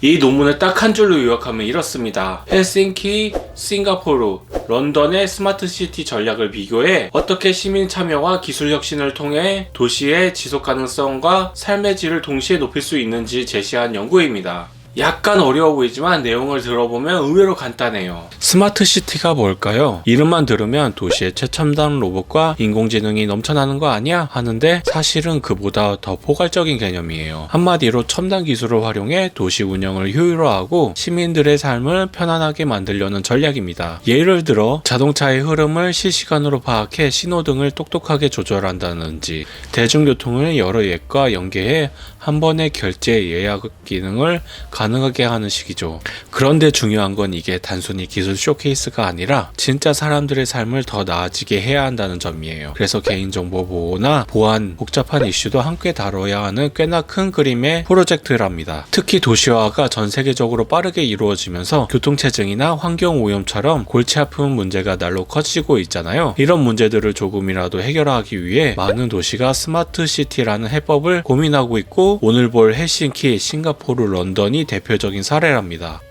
이 논문을 딱 한 줄로 요약하면 이렇습니다. 헬싱키, 싱가포르, 런던의 스마트시티 전략을 비교해 어떻게 시민 참여와 기술 혁신을 통해 도시의 지속 가능성과 삶의 질을 동시에 높일 수 있는지 제시한 연구입니다. 약간 어려워 보이지만 내용을 들어보면 의외로 간단해요. 스마트시티가 뭘까요? 이름만 들으면 도시의 최첨단 로봇과 인공지능이 넘쳐나는 거 아니야? 하는데 사실은 그보다 더 포괄적인 개념이에요. 한마디로 첨단 기술을 활용해 도시 운영을 효율화하고 시민들의 삶을 편안하게 만들려는 전략입니다. 예를 들어 자동차의 흐름을 실시간으로 파악해 신호등을 똑똑하게 조절한다든지 대중교통을 여러 앱과 연계해 한 번의 결제 예약 기능을 가능하게 하는 식이죠. 그런데 중요한 건 이게 단순히 기술 쇼케이스가 아니라 진짜 사람들의 삶을 더 나아지게 해야 한다는 점이에요. 그래서 개인정보 보호나 보안, 복잡한 이슈도 함께 다뤄야 하는 꽤나 큰 그림의 프로젝트랍니다. 특히 도시화가 전 세계적으로 빠르게 이루어지면서 교통체증이나 환경오염처럼 골치 아픈 문제가 날로 커지고 있잖아요. 이런 문제들을 조금이라도 해결하기 위해 많은 도시가 스마트시티라는 해법을 고민하고 있고 오늘 볼 헬싱키, 싱가포르, 런던이 대표적인 사례랍니다.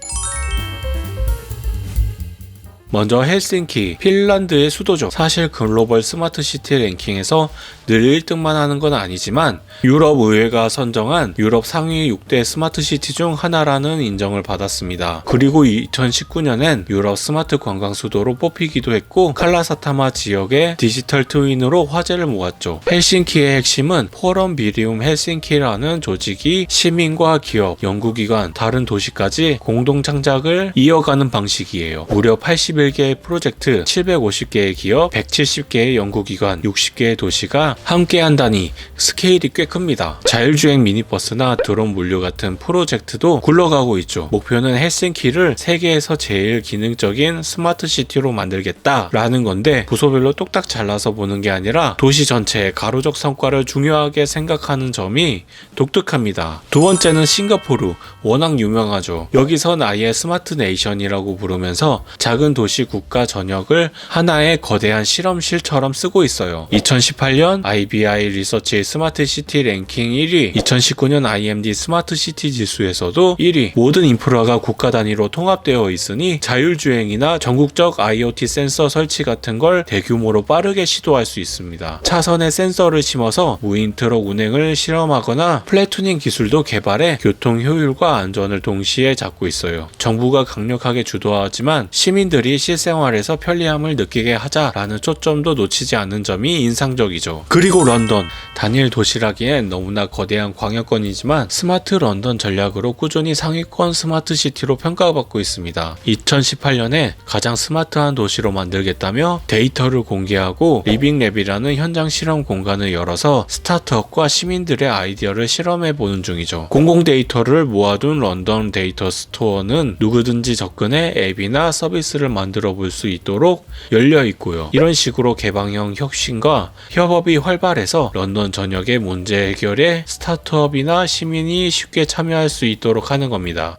먼저 헬싱키, 핀란드의 수도죠. 사실 글로벌 스마트시티 랭킹에서 늘 1등만 하는 건 아니지만 유럽 의회가 선정한 유럽 상위 6대 스마트시티 중 하나라는 인정을 받았습니다. 그리고 2019년엔 유럽 스마트 관광 수도로 뽑히기도 했고 칼라사타마 지역의 디지털 트윈으로 화제를 모았죠. 헬싱키의 핵심은 포럼 비리움 헬싱키라는 조직이 시민과 기업, 연구기관, 다른 도시까지 공동 창작을 이어가는 방식이에요. 무려 81개의 프로젝트, 750개의 기업, 170개의 연구기관, 60개의 도시가 함께 한다니 스케일이 꽤 큽니다. 자율주행 미니버스나 드론 물류 같은 프로젝트도 굴러가고 있죠. 목표는 헬싱키를 세계에서 제일 기능적인 스마트시티로 만들겠다라는 건데 부서별로 똑딱 잘라서 보는 게 아니라 도시 전체의 가로적 성과를 중요하게 생각하는 점이 독특합니다. 두 번째는 싱가포르, 워낙 유명하죠. 여기선 아예 스마트 네이션이라고 부르면서 작은 도시 국가 전역을 하나의 거대한 실험실처럼 쓰고 있어요. 2018년 IBI 리서치 스마트 시티 랭킹 1위, 2019년 IMD 스마트 시티 지수에서도 1위. 모든 인프라가 국가 단위로 통합되어 있으니 자율주행이나 전국적 IoT 센서 설치 같은 걸 대규모로 빠르게 시도할 수 있습니다. 차선에 센서를 심어서 무인 트럭 운행을 실험하거나 플래투닝 기술도 개발해 교통 효율과 안전을 동시에 잡고 있어요. 정부가 강력하게 주도하지만 시민들이 실생활에서 편리함을 느끼게 하자라는 초점도 놓치지 않는 점이 인상적이죠. 그리고 런던, 단일 도시라기엔 너무나 거대한 광역권이지만 스마트 런던 전략으로 꾸준히 상위권 스마트 시티로 평가받고 있습니다. 2018년에 가장 스마트한 도시로 만들겠다며 데이터를 공개하고 리빙랩이라는 현장 실험 공간을 열어서 스타트업과 시민들의 아이디어를 실험해보는 중이죠. 공공 데이터를 모아둔 런던 데이터 스토어는 누구든지 접근해 앱이나 서비스를 만들어 볼 수 있도록 열려 있고요. 이런 식으로 개방형 혁신과 협업이 활발해서 런던 전역의 문제 해결에 스타트업이나 시민이 쉽게 참여할 수 있도록 하는 겁니다.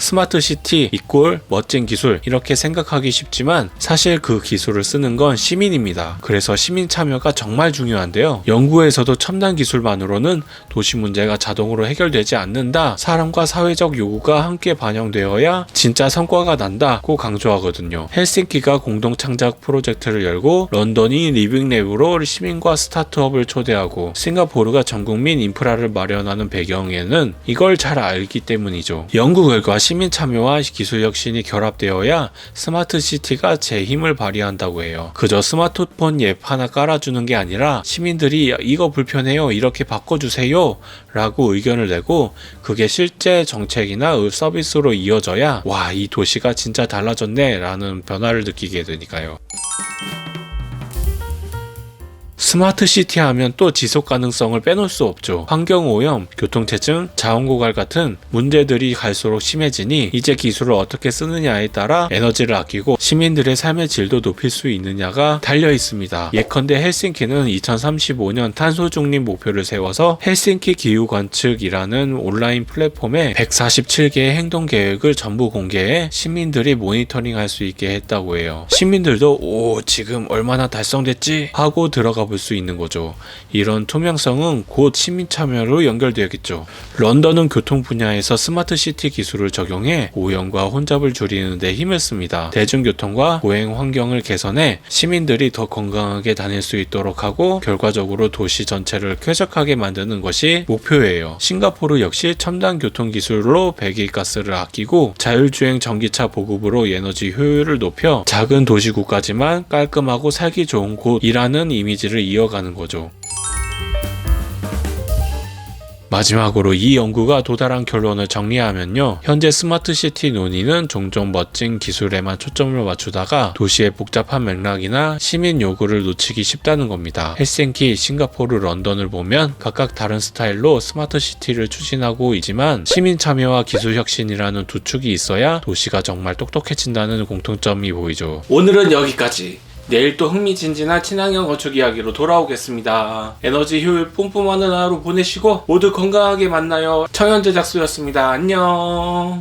스마트 시티 이꼴 멋진 기술 이렇게 생각하기 쉽지만 사실 그 기술을 쓰는 건 시민입니다. 그래서 시민 참여가 정말 중요한데요. 연구에서도 첨단 기술만으로는 도시 문제가 자동으로 해결되지 않는다. 사람과 사회적 요구가 함께 반영되어야 진짜 성과가 난다고 강조하거든요. 헬싱키가 공동 창작 프로젝트를 열고 런던이 리빙랩으로 시민과 스타트업을 초대하고 싱가포르가 전국민 인프라를 마련하는 배경에는 이걸 잘 알기 때문이죠. 연구 결과 시민 참여와 기술 혁신이 결합되어야 스마트 시티가 제 힘을 발휘한다고 해요. 그저 스마트폰 앱 하나 깔아주는 게 아니라 시민들이 이거 불편해요 이렇게 바꿔주세요 라고 의견을 내고 그게 실제 정책이나 서비스로 이어져야 와, 이 도시가 진짜 달라졌네 라는 변화를 느끼게 되니까요. 스마트 시티 하면 또 지속 가능성을 빼놓을 수 없죠. 환경오염, 교통체증, 자원고갈 같은 문제들이 갈수록 심해지니 이제 기술을 어떻게 쓰느냐에 따라 에너지를 아끼고 시민들의 삶의 질도 높일 수 있느냐가 달려 있습니다. 예컨대 헬싱키는 2035년 탄소 중립 목표를 세워서 헬싱키 기후 관측이라는 온라인 플랫폼에 147개의 행동 계획을 전부 공개해 시민들이 모니터링할 수 있게 했다고 해요. 시민들도 오, 지금 얼마나 달성됐지? 하고 들어가 잡을 수 있는 거죠. 이런 투명성은 곧 시민 참여로 연결되겠죠. 런던은 교통 분야에서 스마트 시티 기술을 적용해 오염과 혼잡을 줄이는 데 힘을 씁니다. 대중교통과 보행 환경을 개선해 시민들이 더 건강하게 다닐 수 있도록 하고 결과적으로 도시 전체를 쾌적하게 만드는 것이 목표예요. 싱가포르 역시 첨단 교통 기술로 배기가스를 아끼고 자율주행 전기차 보급으로 에너지 효율을 높여 작은 도시국가지만 깔끔하고 살기 좋은 곳이라는 이미지를 이어가는 거죠. 마지막으로 이 연구가 도달한 결론을 정리하면요. 현재 스마트 시티 논의는 종종 멋진 기술에만 초점을 맞추다가 도시의 복잡한 맥락이나 시민 요구를 놓치기 쉽다는 겁니다. 헬싱키, 싱가포르, 런던을 보면 각각 다른 스타일로 스마트 시티를 추진하고 있지만 시민 참여와 기술 혁신이라는 두 축이 있어야 도시가 정말 똑똑해진다는 공통점이 보이죠. 오늘은 여기까지. 내일 또 흥미진진한 친환경 건축 이야기로 돌아오겠습니다. 에너지 효율 뿜뿜하는 하루 보내시고 모두 건강하게 만나요. 청현제작소였습니다. 안녕.